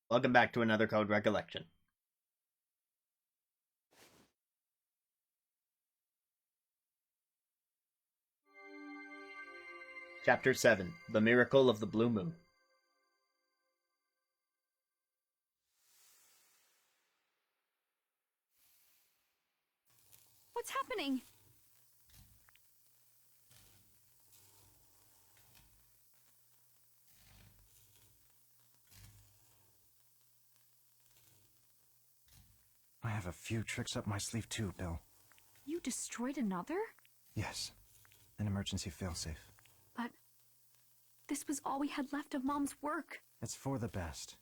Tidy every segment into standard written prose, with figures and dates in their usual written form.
Welcome back to another Code Recollection. Chapter 7, The Miracle of the Blue Moon. What's happening? I have a few tricks up my sleeve too, Bill. You destroyed another? Yes, an emergency failsafe. But this was all we had left of Mom's work. It's for the best.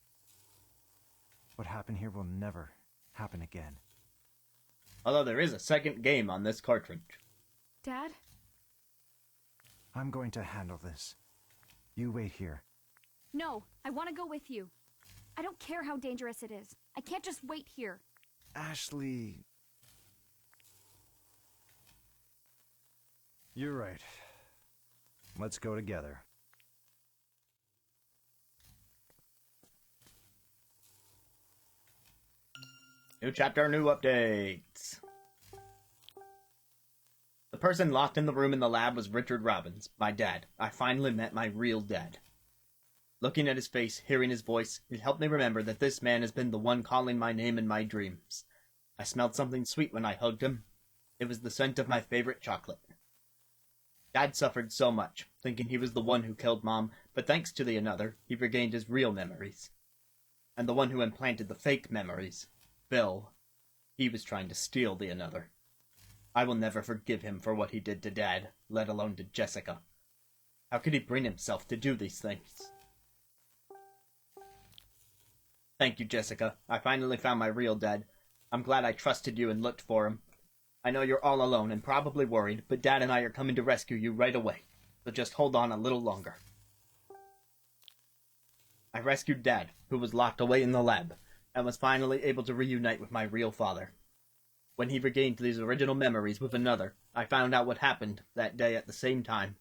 What happened here will never happen again. Although there is a second game on this cartridge. Dad? I'm going to handle this. You wait here. No, I want to go with you. I don't care how dangerous it is. I can't just wait here. Ashley... You're right. Let's go together. New chapter, new updates. The person locked in the room in the lab was Richard Robbins, my dad. I finally met my real dad. Looking at his face, hearing his voice, it helped me remember that this man has been the one calling my name in my dreams. I smelled something sweet when I hugged him. It was the scent of my favorite chocolate. Dad suffered so much, thinking he was the one who killed Mom, but thanks to the another, he regained his real memories. And the one who implanted the fake memories, Bill, he was trying to steal the another. I will never forgive him for what he did to Dad, let alone to Jessica. How could he bring himself to do these things? Thank you, Jessica. I finally found my real dad. I'm glad I trusted you and looked for him. I know you're all alone and probably worried, but Dad and I are coming to rescue you right away. So just hold on a little longer. I rescued Dad, who was locked away in the lab, and was finally able to reunite with my real father. When he regained these original memories with another, I found out what happened that day at the same time.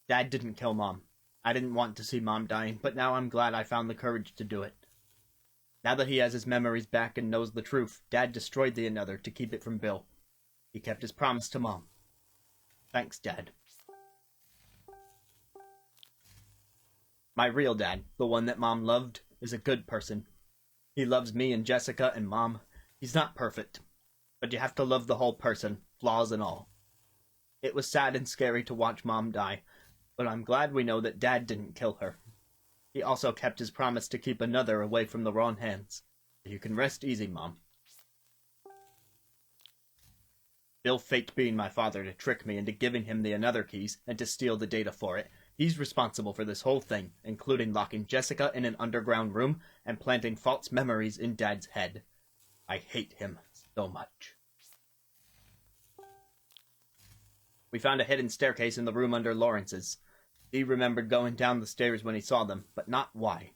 Dad didn't kill Mom. I didn't want to see Mom dying, but now I'm glad I found the courage to do it. Now that he has his memories back and knows the truth, Dad destroyed the another to keep it from Bill. He kept his promise to Mom. Thanks, Dad. My real dad, the one that Mom loved, is a good person. He loves me and Jessica and Mom. He's not perfect, but you have to love the whole person, flaws and all. It was sad and scary to watch Mom die, but I'm glad we know that Dad didn't kill her. He also kept his promise to keep another away from the wrong hands. You can rest easy, Mom. Bill faked being my father to trick me into giving him the another keys and to steal the data for it. He's responsible for this whole thing, including locking Jessica in an underground room and planting false memories in Dad's head. I hate him so much. We found a hidden staircase in the room under Lawrence's. He remembered going down the stairs when he saw them, but not why.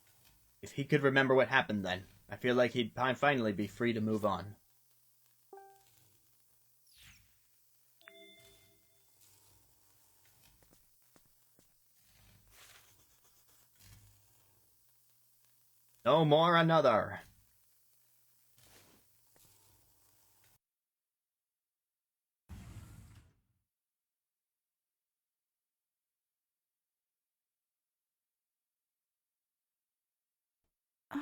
If he could remember what happened then, I feel like he'd finally be free to move on. No more another. Oh.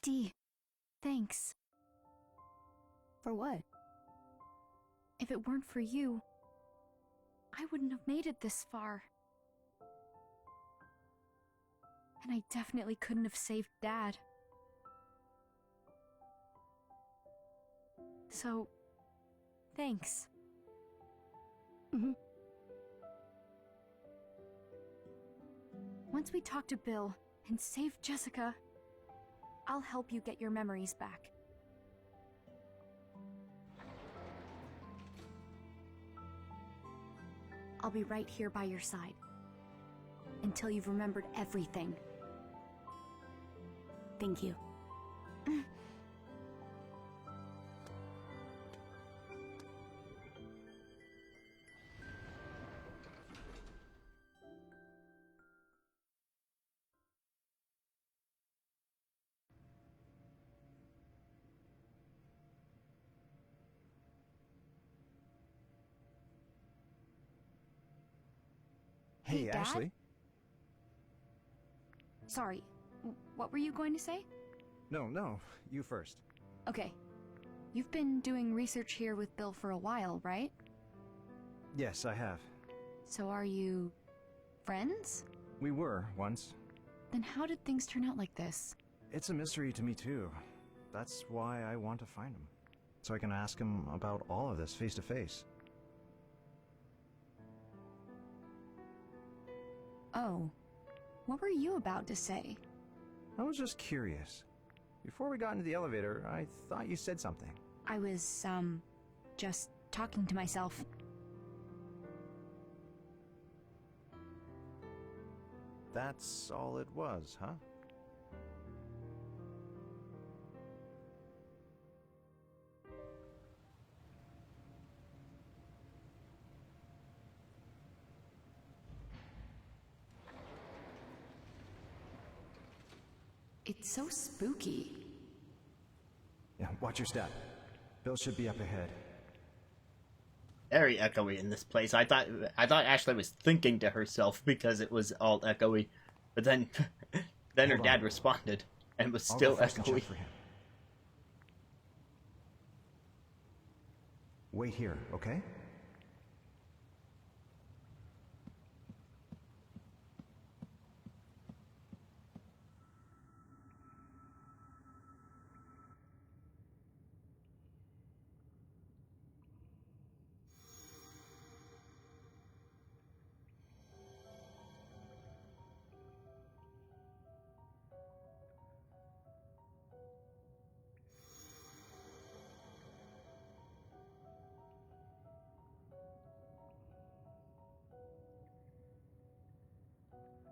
Dee, thanks. For what? If it weren't for you, I wouldn't have made it this far. And I definitely couldn't have saved Dad. So, thanks. Mm-hmm. Once we talk to Bill and save Jessica, I'll help you get your memories back. I'll be right here by your side until you've remembered everything. Thank you. Hey, Dad? Ashley. Sorry, what were you going to say? No, you first. Okay. You've been doing research here with Bill for a while, right? Yes, I have. So are you... friends? We were, once. Then how did things turn out like this? It's a mystery to me, too. That's why I want to find him. So I can ask him about all of this face to face. Oh. What were you about to say? I was just curious. Before we got into the elevator, I thought you said something. I was, just talking to myself. That's all it was, huh? It's so spooky. Yeah, watch your step. Bill should be up ahead. Very echoey in this place. I thought Ashley was thinking to herself because it was all echoey, but then her Hold dad on. responded and it was I'll still go first and check echoey. for him. Wait here, okay?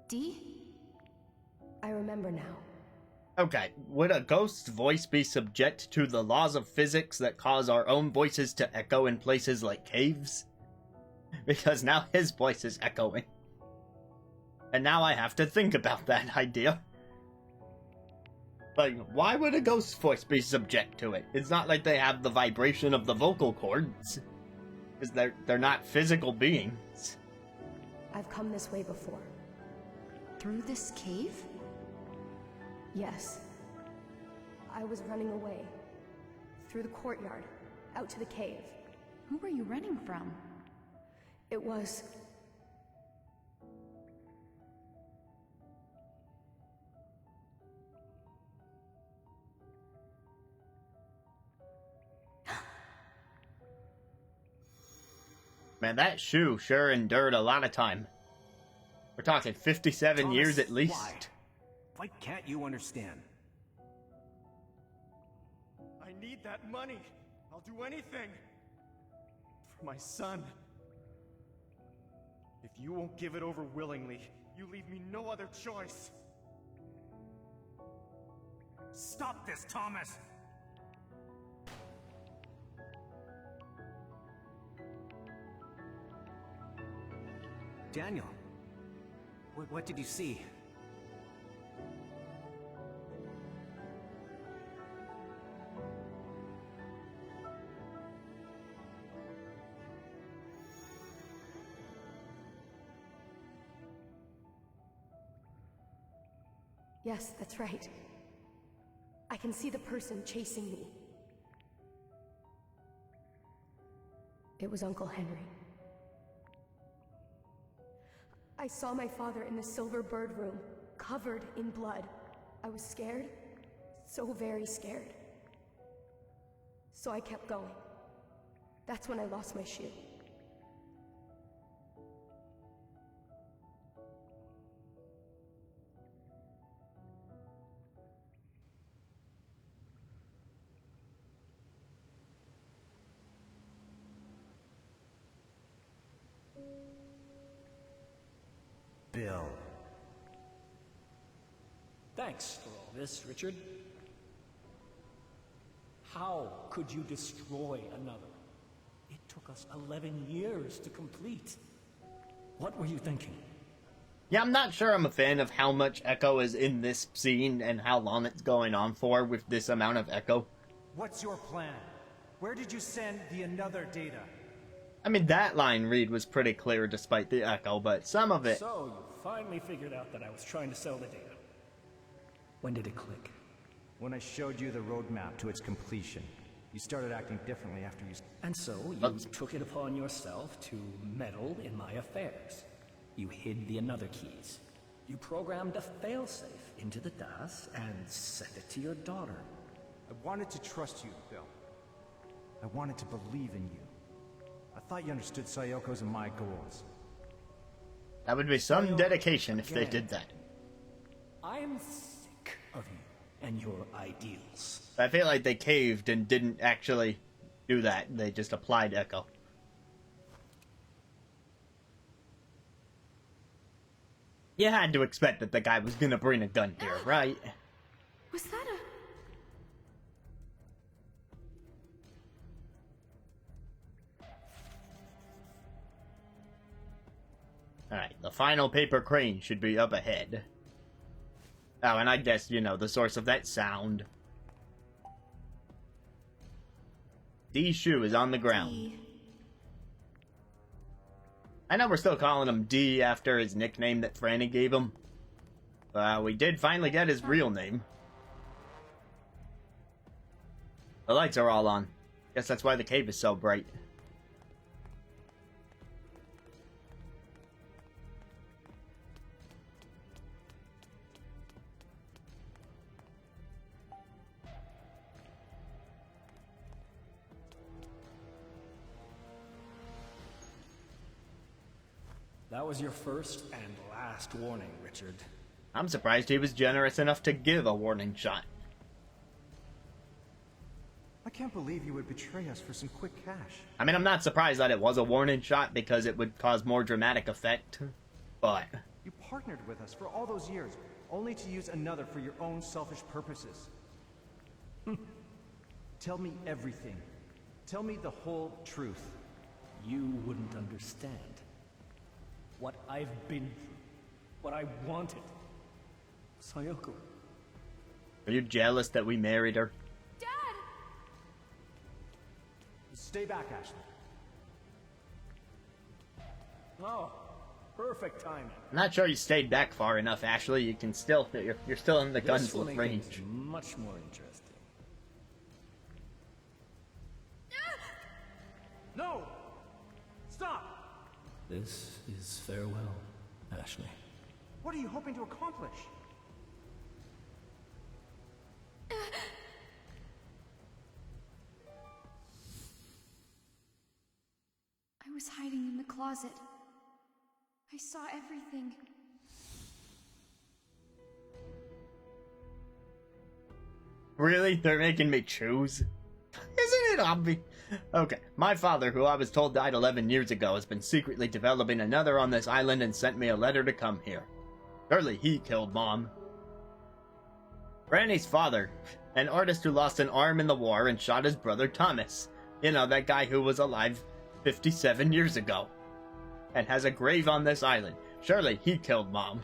Dee? I remember now. Okay, would a ghost's voice be subject to the laws of physics that cause our own voices to echo in places like caves? Because now his voice is echoing. And now I have to think about that idea. Like, why would a ghost's voice be subject to it? It's not like they have the vibration of the vocal cords. Because they're not physical beings. I've come this way before. Through this cave? Yes. I was running away. Through the courtyard. Out to the cave. Who were you running from? It was... Man, that shoe sure endured a lot of time. We're talking 57 years at least. Why can't you understand? I need that money. I'll do anything. For my son. If you won't give it over willingly, you leave me no other choice. Stop this, Thomas! Daniel, what did you see? Yes, that's right. I can see the person chasing me. It was Uncle Henry. I saw my father in the Silver Bird room, covered in blood. I was scared, so very scared. So I kept going. That's when I lost my shoe. Bill. Thanks for all this, Richard. How could you destroy another? It took us 11 years to complete. What were you thinking? Yeah, I'm not sure I'm a fan of how much echo is in this scene and how long it's going on for with this amount of echo. What's your plan? Where did you send the another data? I mean, that line read was pretty clear despite the echo, but some of it... So, you finally figured out that I was trying to sell the data. When did it click? When I showed you the roadmap to its completion, you started acting differently after you... And so, you took it upon yourself to meddle in my affairs. You hid the another keys. You programmed a failsafe into the DAS and sent it to your daughter. I wanted to trust you, Bill. I wanted to believe in you. I thought you understood Sayoko's and my goals. That would be some dedication if they did that. I'm sick of you and your ideals. I feel like they caved and didn't actually do that. They just applied echo. You had to expect that the guy was gonna bring a gun here, right? Was that a... Alright, the final paper crane should be up ahead. Oh, and I guess, you know, the source of that sound. D's shoe is on the ground. D. I know we're still calling him D after his nickname that Franny gave him. We did finally get his real name. The lights are all on. Guess that's why the cave is so bright. That was your first and last warning, Richard. I'm surprised he was generous enough to give a warning shot. I can't believe you would betray us for some quick cash. I mean, I'm not surprised that it was a warning shot because it would cause more dramatic effect, but... You partnered with us for all those years, only to use another for your own selfish purposes. Tell me everything. Tell me the whole truth. You wouldn't understand. What I've been through. What I wanted. Sayoko. Are you jealous that we married her? Dad! Stay back, Ashley. Oh, perfect timing. I'm not sure you stayed back far enough, Ashley. You can still... You're still in the gun's This will make range. things much more interesting. No! Stop! This is farewell, Ashley. What are you hoping to accomplish? I was hiding in the closet. I saw everything. Really? They're making me choose? Isn't it obvious? Okay, my father, who I was told died 11 years ago, has been secretly developing another on this island and sent me a letter to come here. Surely he killed Mom. Granny's father, an artist who lost an arm in the war and shot his brother Thomas. You know, that guy who was alive 57 years ago. And has a grave on this island. Surely he killed Mom.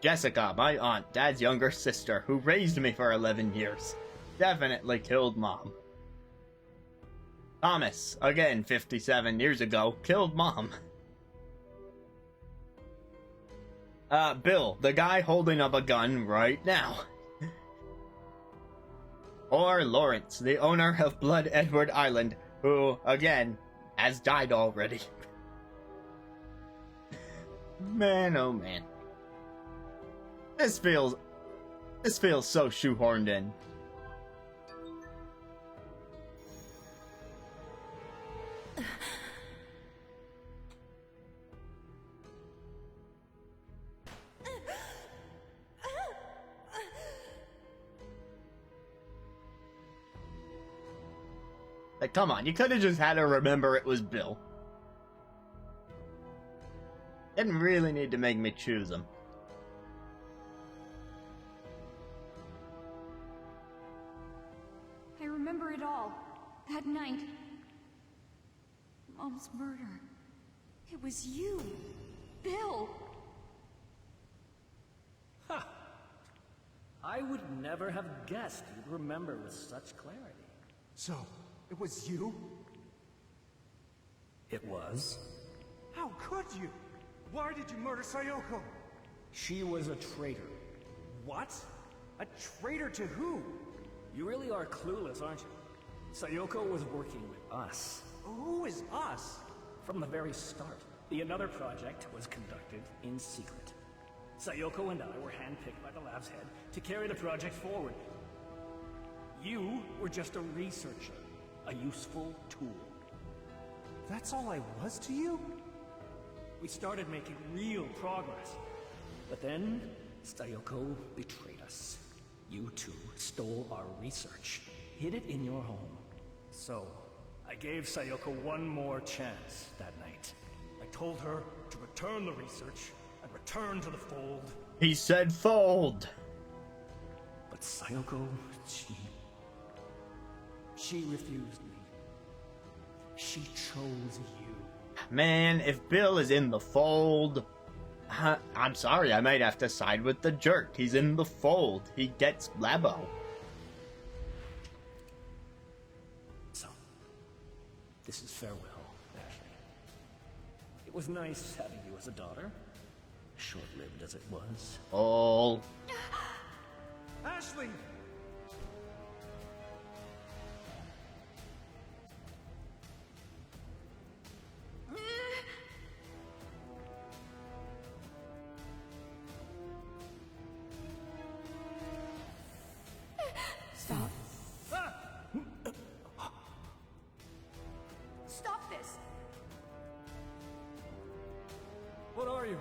Jessica, my aunt, Dad's younger sister, who raised me for 11 years. Definitely killed Mom. Thomas, again 57 years ago, killed Mom. Bill, the guy holding up a gun right now. Or Lawrence, the owner of Blood Edward Island, who, again, has died already. Man, oh man. This feels so shoehorned in. Like, come on, you could have just had her remember it was Bill. Didn't really need to make me choose him. I remember it all. That night. Mom's murder. It was you. Bill. Ha! I would never have guessed you'd remember with such clarity. So, it was you? It was. How could you? Why did you murder Sayoko? She was a traitor. What? A traitor to who? You really are clueless, aren't you? Sayoko was working with us. Who is us? From the very start, the Another project was conducted in secret. Sayoko and I were handpicked by the lab's head to carry the project forward. You were just a researcher, a useful tool. That's all I was to you? We started making real progress. But then, Sayoko betrayed us. You two stole our research, hid it in your home. So, I gave Sayoko one more chance that night. I told her to return the research and return to the fold. He said fold. But Sayoko, she refused me. She chose you. Man, if Bill is in the fold, I'm sorry, I might have to side with the jerk. He's in the fold. He gets Labo. So, this is farewell, Ashley. It was nice having you as a daughter, short-lived as it was. Oh. Ashley! Stop. Stop this! What are you?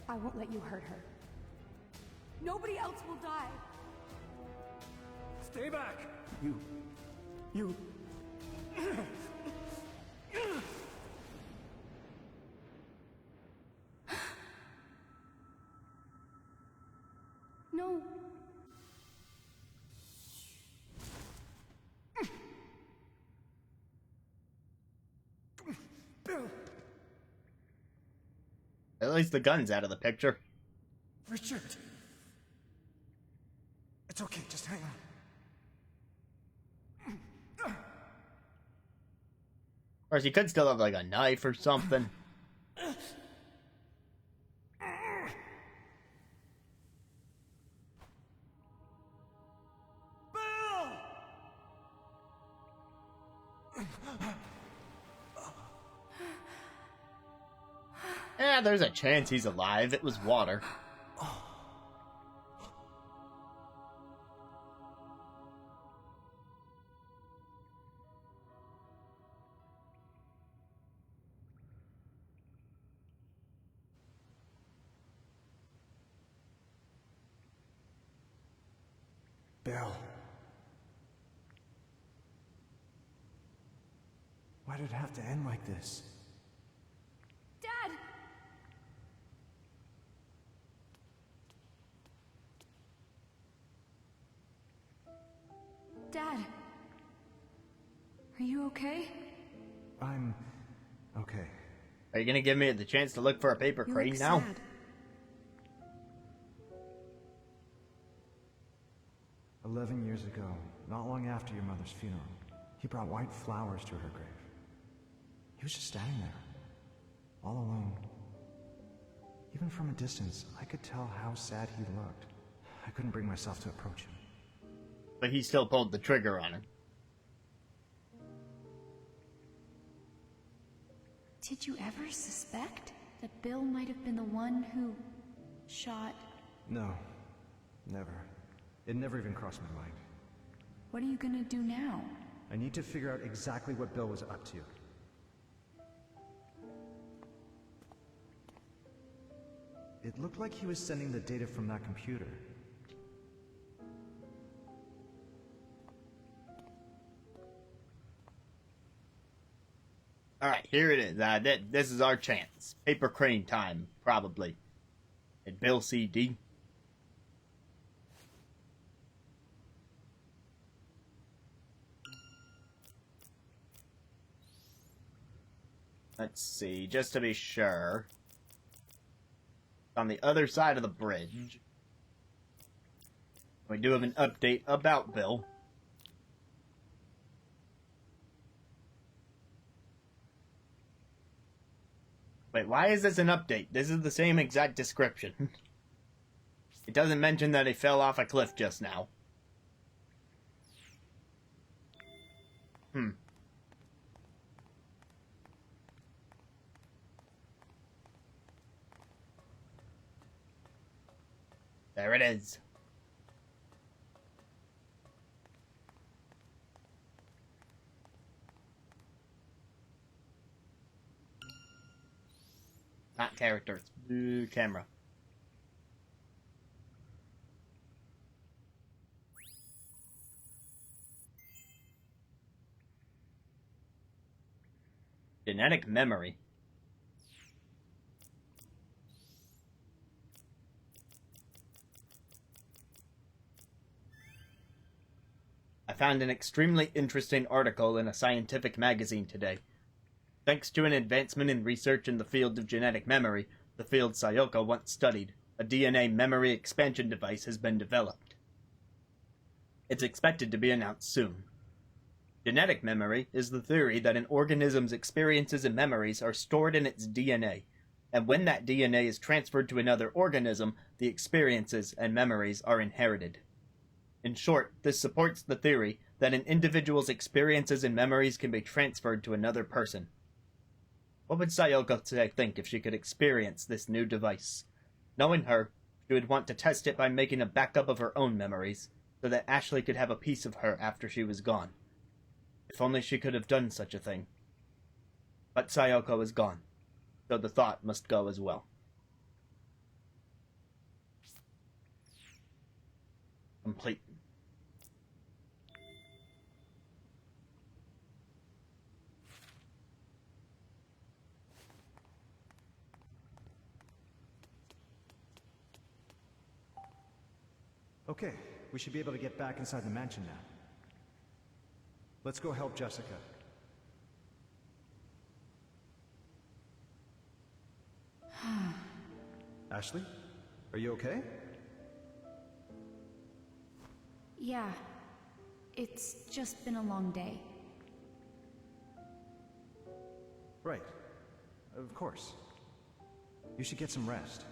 I won't let you hurt her. Nobody else will die. Stay back! You... No. Bill! At least the gun's out of the picture. Richard! It's okay, just hang on. Of course, he could still have like a knife or something. Yeah, there's a chance he's alive. It was water. Bill. Why did it have to end like this? Dad! Dad. Are you okay? I'm... okay. Are you gonna give me the chance to look for a paper You crane look now? sad. 11 years ago, not long after your mother's funeral, he brought white flowers to her grave. He was just standing there, all alone. Even from a distance, I could tell how sad he looked. I couldn't bring myself to approach him. But he still pulled the trigger on her. Did you ever suspect that Bill might have been the one who shot... No, never. It never even crossed my mind. What are you gonna do now? I need to figure out exactly what Bill was up to. It looked like he was sending the data from that computer. Alright, here it is. This is our chance. Paper crane time, probably. And Bill CD. Let's see, just to be sure. On the other side of the bridge. We do have an update about Bill. Wait, why is this an update? This is the same exact description. It doesn't mention that he fell off a cliff just now. There it is. Not characters. Camera. Genetic memory. I found an extremely interesting article in a scientific magazine today. Thanks to an advancement in research in the field of genetic memory, the field Sayoko once studied, a DNA memory expansion device has been developed. It's expected to be announced soon. Genetic memory is the theory that an organism's experiences and memories are stored in its DNA, and when that DNA is transferred to another organism, the experiences and memories are inherited. In short, this supports the theory that an individual's experiences and memories can be transferred to another person. What would Sayoko think if she could experience this new device? Knowing her, she would want to test it by making a backup of her own memories, so that Ashley could have a piece of her after she was gone. If only she could have done such a thing. But Sayoko is gone, so the thought must go as well. Complete. Okay, we should be able to get back inside the mansion now. Let's go help Jessica. Ashley, are you okay? Yeah. It's just been a long day. Right. Of course. You should get some rest.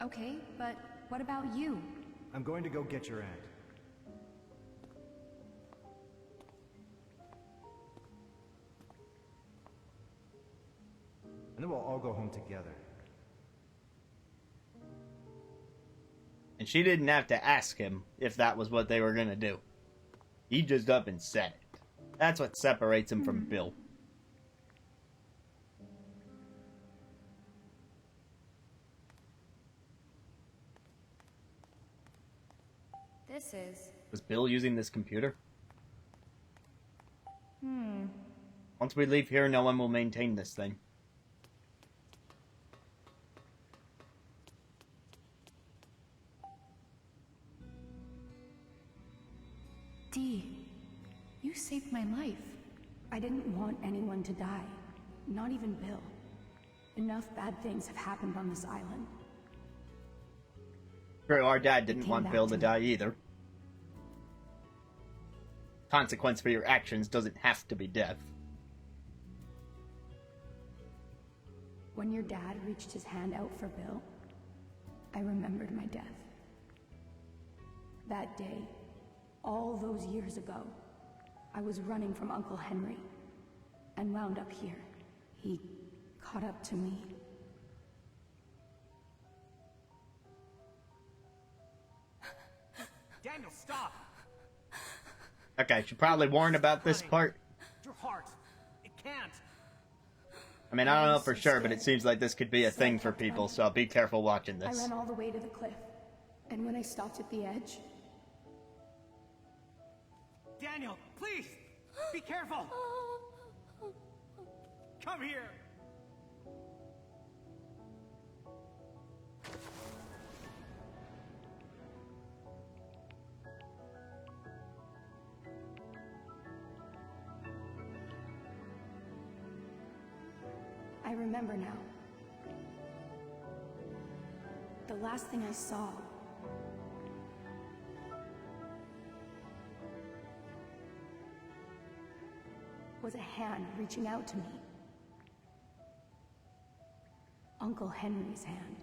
Okay, but what about you? I'm going to go get your aunt. And then we'll all go home together. And she didn't have to ask him if that was what they were gonna do. He just up and said it. That's what separates him from Bill. This is... Was Bill using this computer? Once we leave here, no one will maintain this thing. Dee, you saved my life. I didn't want anyone to die. Not even Bill. Enough bad things have happened on this island. True, our dad didn't Came want back Bill to to me. die either. Consequence for your actions doesn't have to be death. When your dad reached his hand out for Bill, I remembered my death. That day, all those years ago, I was running from Uncle Henry and wound up here. He caught up to me. Daniel, stop! Okay, I should probably warn about this part. Your heart. It can't. I mean, I don't know for sure, but it seems like this could be a thing for people, so be careful watching I this. ran all the way to the cliff, and when I stopped at the edge, Daniel, please! Be careful! Come here! I remember now. The last thing I saw was a hand reaching out to me. Uncle Henry's hand.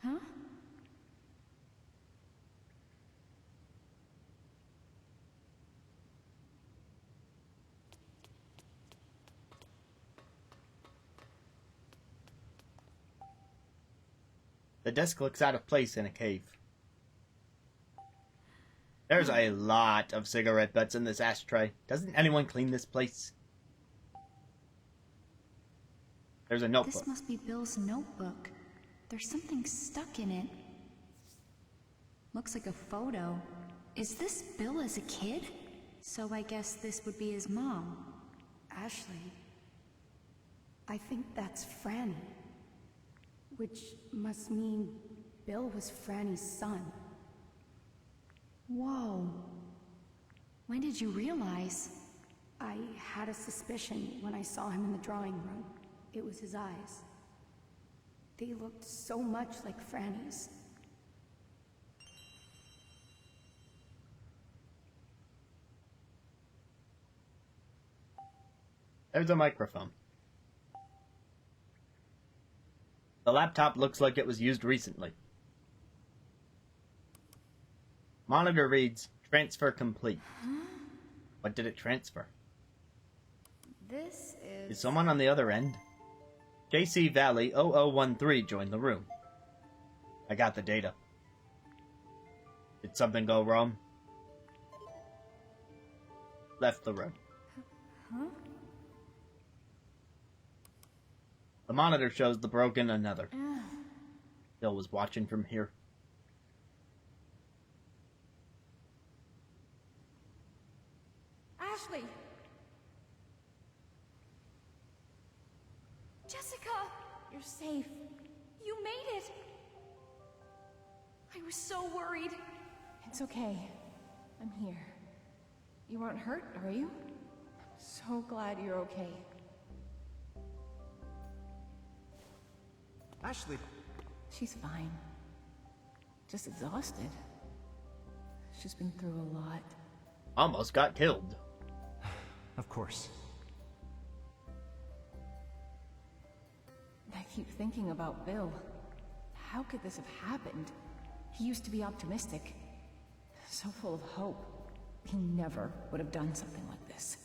Huh? The desk looks out of place in a cave. There's a lot of cigarette butts in this ashtray. Doesn't anyone clean this place? There's a notebook. This must be Bill's notebook. There's something stuck in it. Looks like a photo. Is this Bill as a kid? So I guess this would be his mom. Ashley. I think that's Franny. Which must mean Bill was Franny's son. Whoa. When did you realize? I had a suspicion when I saw him in the drawing room. It was his eyes. They looked so much like Franny's. There's a microphone. The laptop looks like it was used recently. Monitor reads, transfer complete. What did it transfer? This is... Is someone on the other end? JC Valley 0013 joined the room. I got the data. Did something go wrong? Left the room. Huh? The monitor shows the broken another. Bill was watching from here. Ashley! Jessica! You're safe. You made it! I was so worried. It's okay. I'm here. You aren't hurt, are you? I'm so glad you're okay. Ashley! She's fine. Just exhausted. She's been through a lot. Almost got killed. Of course. I keep thinking about Bill. How could this have happened? He used to be optimistic. So full of hope. He never would have done something like this.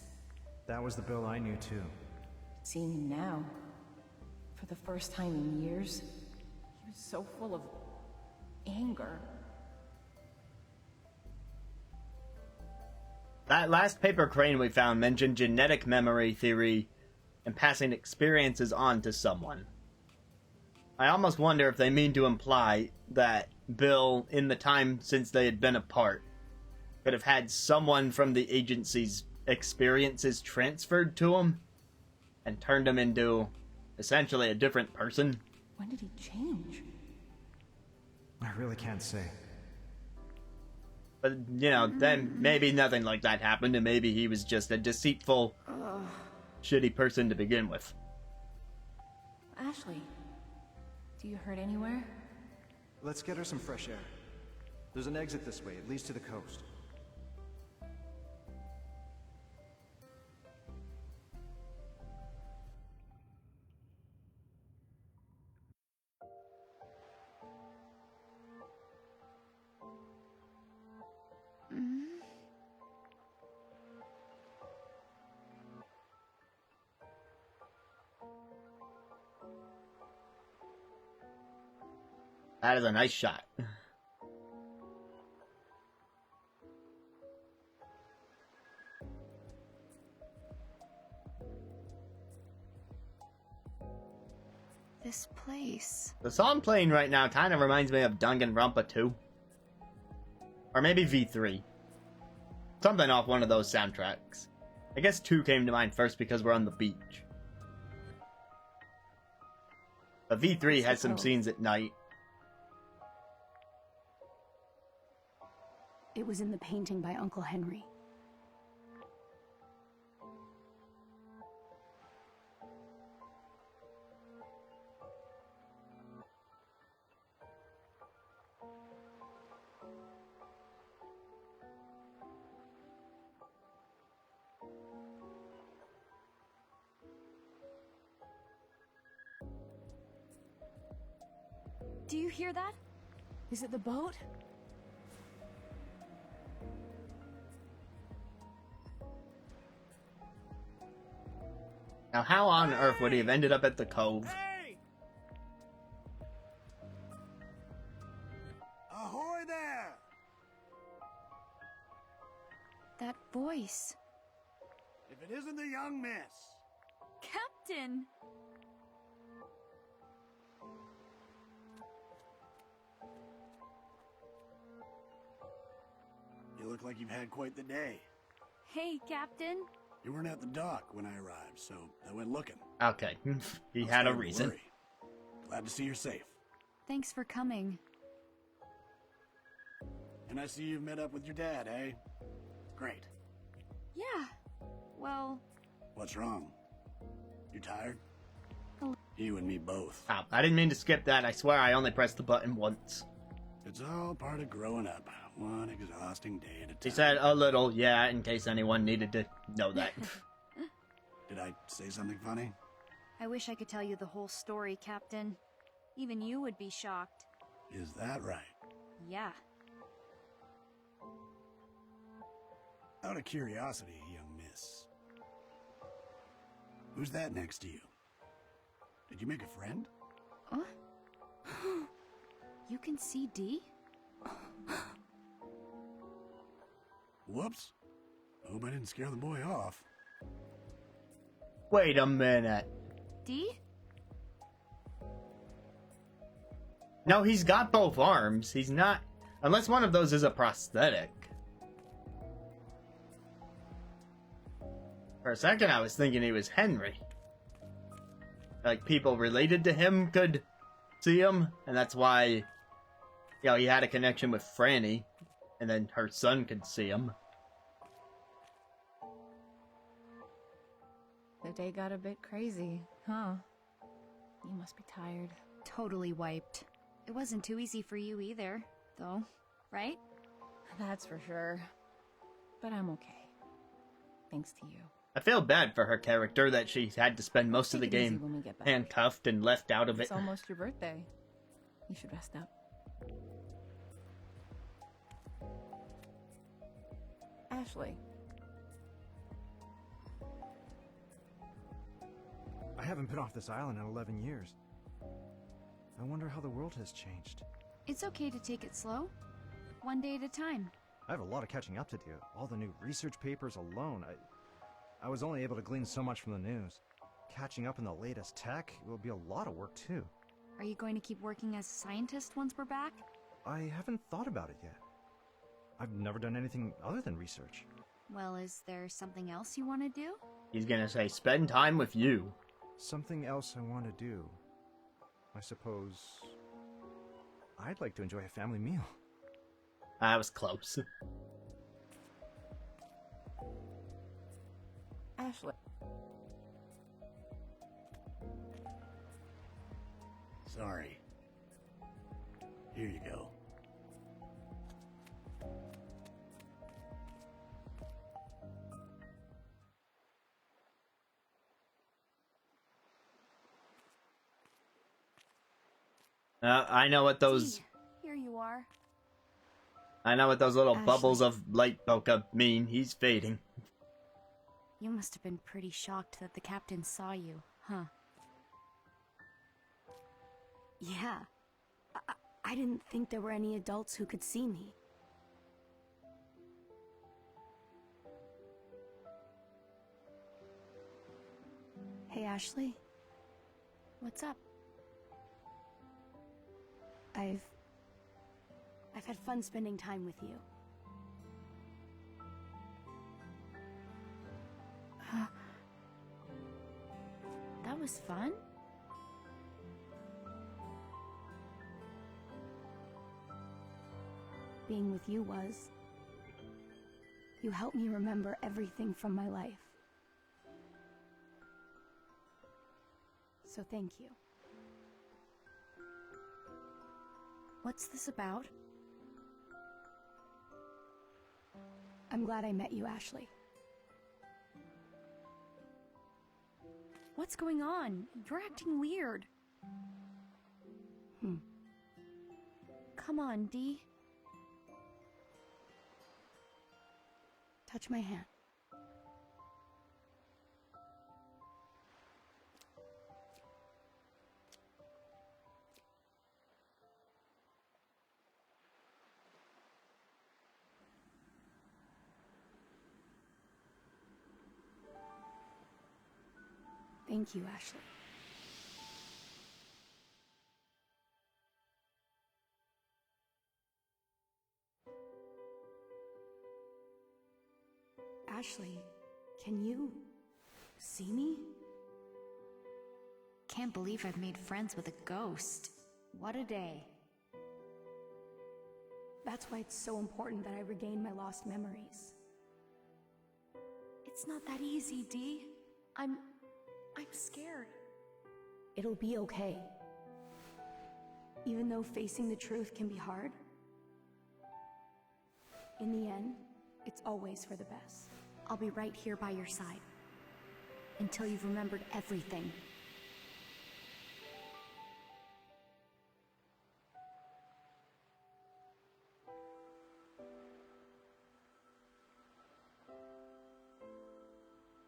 That was the Bill I knew too. Seeing him now, for the first time in years, he was so full of anger. That last paper crane we found mentioned genetic memory theory and passing experiences on to someone. I almost wonder if they mean to imply that Bill, in the time since they had been apart, could have had someone from the agency's experiences transferred to him and turned him into essentially a different person. When did he change? I really can't say. But, you know, then maybe nothing like that happened, and maybe he was just a deceitful, shitty person to begin with. Ashley, do you hurt anywhere? Let's get her some fresh air. There's an exit this way. It leads to the coast. That is a nice shot. This place. The song playing right now kind of reminds me of Danganronpa 2. Or maybe V3. Something off one of those soundtracks. I guess 2 came to mind first because we're on the beach. But V3 has some scenes at night. It was in the painting by Uncle Henry. Do you hear that? Is it the boat? Now, how on earth would he have ended up at the cove? Hey! Ahoy there! That voice. If it isn't the young miss. Captain! You look like you've had quite the day. Hey, Captain. You weren't at the dock when I arrived, so I went looking. Okay, he I was had a scared to reason. worry. Glad to see you're safe. Thanks for coming. And I see you've met up with your dad, eh? Great. Yeah. Well, What's wrong? You tired? A- You and me both. Oh, I didn't mean to skip that. I swear I only pressed the button once. It's all part of growing up. One exhausting day at a time. He said a little, yeah, in case anyone needed to know that. Did I say something funny? I wish I could tell you the whole story, Captain. Even you would be shocked. Is that right? Yeah. Out of curiosity, young miss. Who's that next to you? Did you make a friend? You can see D? Whoops. Hope I didn't scare the boy off. Wait a minute. D? No, he's got both arms. He's not... Unless one of those is a prosthetic. For a second, I was thinking he was Henry. Like, people related to him could see him, and that's why, you know, he had a connection with Franny, and then her son could see him. The day got a bit crazy, huh? You must be tired. Totally wiped. It wasn't too easy for you either, though, right? That's for sure. But I'm okay. Thanks to you. I feel bad for her character that she had to spend most of the Take it easy game when we get back. handcuffed and left out of it. It's almost your birthday. You should rest up. Ashley. I haven't been off this island in 11 years. I wonder how the world has changed. It's okay to take it slow. One day at a time. I have a lot of catching up to do. All the new research papers alone. I was only able to glean so much from the news. Catching up in the latest tech, it will be a lot of work too. Are you going to keep working as a scientist once we're back? I haven't thought about it yet. I've never done anything other than research. Well, is there something else you want to do? He's gonna say, spend time with you. Something else I want to do. I suppose... I'd like to enjoy a family meal. I was close. Ashley. Sorry. Here you go. I know what those... Gee, here you are. I know what those little Ashley. bubbles of light bokeh mean. He's fading. You must have been pretty shocked that the captain saw you, huh? Yeah. I didn't think there were any adults who could see me. Hey, Ashley. What's up? I've had fun spending time with you. That was fun? Being with you was. You helped me remember everything from my life. So thank you. What's this about? I'm glad I met you, Ashley. What's going on? You're acting weird. Come on, Dee. Touch my hand. Thank you, Ashley. Ashley, can you see me? Can't believe I've made friends with a ghost. What a day. That's why it's so important that I regain my lost memories. It's not that easy, Dee. I'm scared. It'll be okay. Even though facing the truth can be hard, in the end, it's always for the best. I'll be right here by your side. Until you've remembered everything.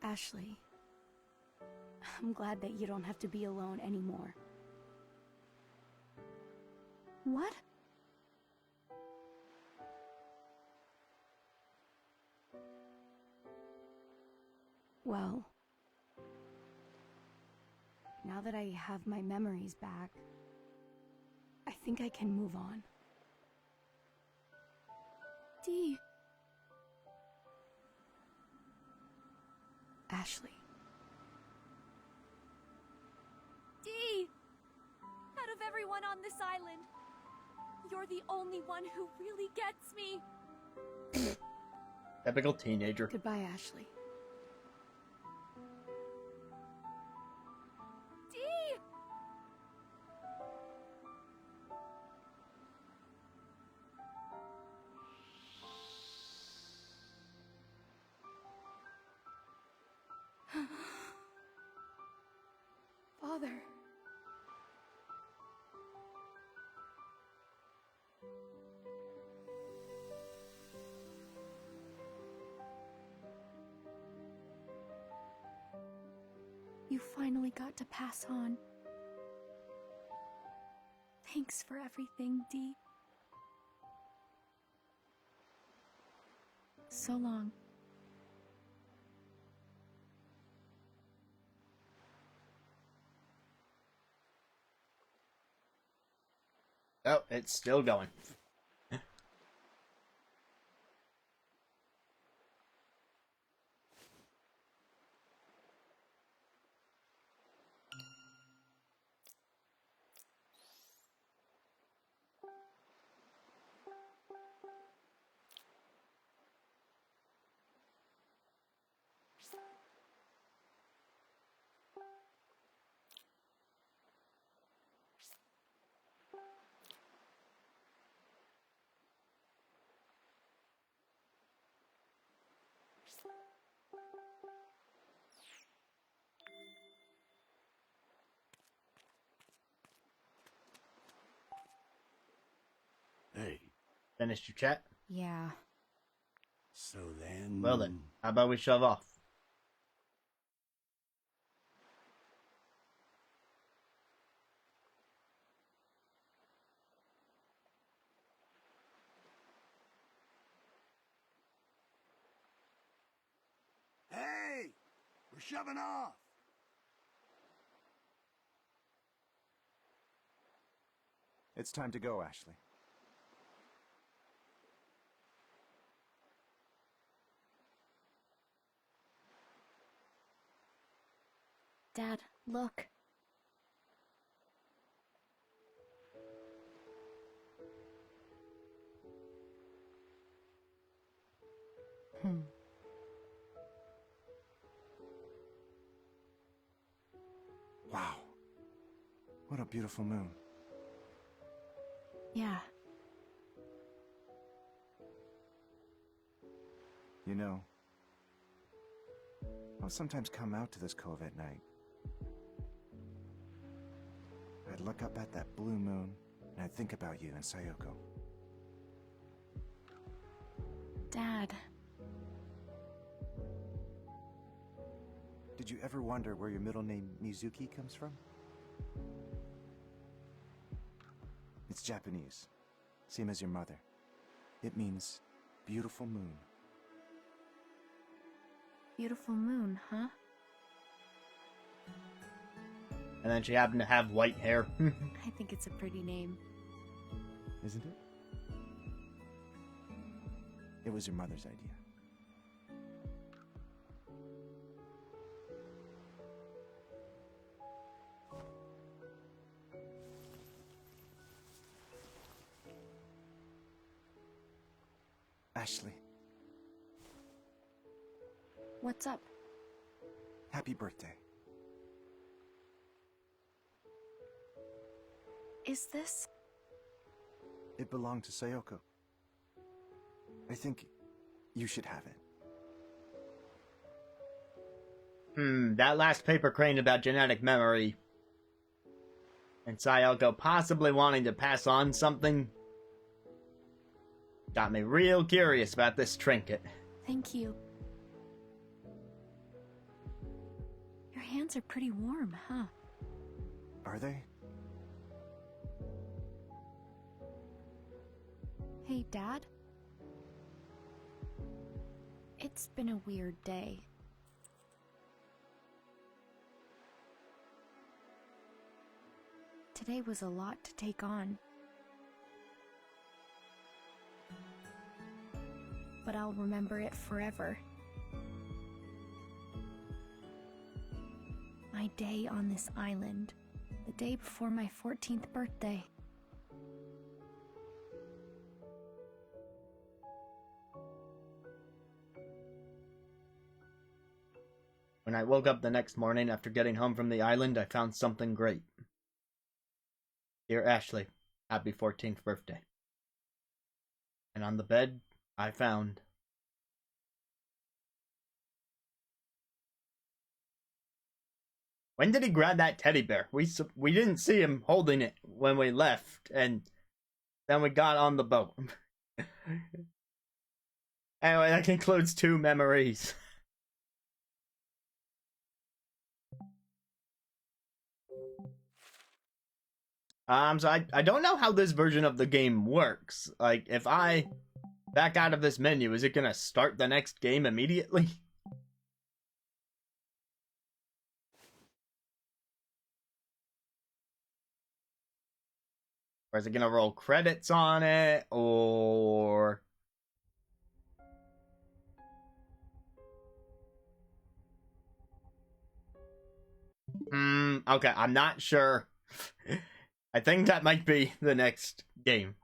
Ashley, I'm glad that you don't have to be alone anymore. What? Well, now that I have my memories back, I think I can move on. Dee. Ashley. Dee! Out of everyone on this island, you're the only one who really gets me. Typical teenager. Goodbye, Ashley. Dee! Father. You finally got to pass on. Thanks for everything, Dee. So long. Oh, it's still going. Hey, Finished your chat? Yeah. so then... Well then, how about we shove off? Hey! We're shoving off! It's time to go, Ashley. Dad, look. Wow. What a beautiful moon. Yeah. You know, I'll sometimes come out to this cove at night. I'd look up at that blue moon, and I'd think about you and Sayoko. Dad. Did you ever wonder where your middle name Mizuki comes from? It's Japanese, same as your mother. It means beautiful moon. Beautiful moon, huh? And then she happened to have white hair. I think it's a pretty name. Isn't it? It was your mother's idea. Ashley, What's up? happy birthday. Is this? It belonged to Sayoko. I think you should have it. That last paper crane about genetic memory. And Sayoko possibly wanting to pass on something got me real curious about this trinket. Thank you. Your hands are pretty warm, huh? Are they? Hey, Dad? It's been a weird day. Today was a lot to take on. But I'll remember it forever. My day on this island, the day before my 14th birthday. When I woke up the next morning after getting home from the island, I found something great. Dear Ashley, happy 14th birthday. And on the bed, I found... When did he grab that teddy bear? We didn't see him holding it when we left, and then we got on the boat. Anyway, that concludes 2 memories. So I don't know how this version of the game works. Like, if I back out of this menu, is it gonna start the next game immediately? Or is it gonna roll credits on it? Or... okay, I'm not sure. I think that might be the next game.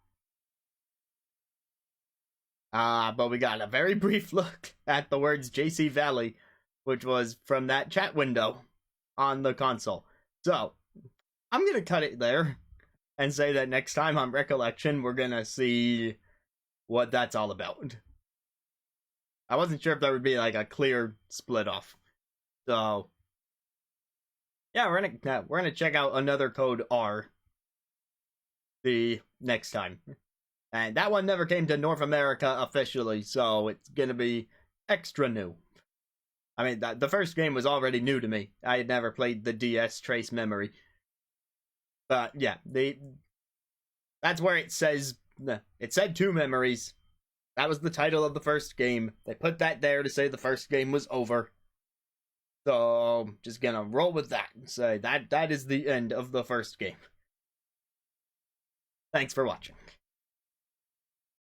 But we got a very brief look at the words JC Valley, which was from that chat window on the console. So, I'm gonna cut it there and say that next time on Recollection, we're gonna see what that's all about. I wasn't sure if there would be like a clear split off. So, yeah, we're gonna check out Another Code R the next time. And that one never came to North America officially, so it's gonna be extra new. I mean, the first game was already new to me. I had never played the DS Trace Memory. But yeah, that's where it says, it said 2 memories. That was the title of the first game. They put that there to say the first game was over. So, just gonna roll with that and say that is the end of the first game. Thanks for watching.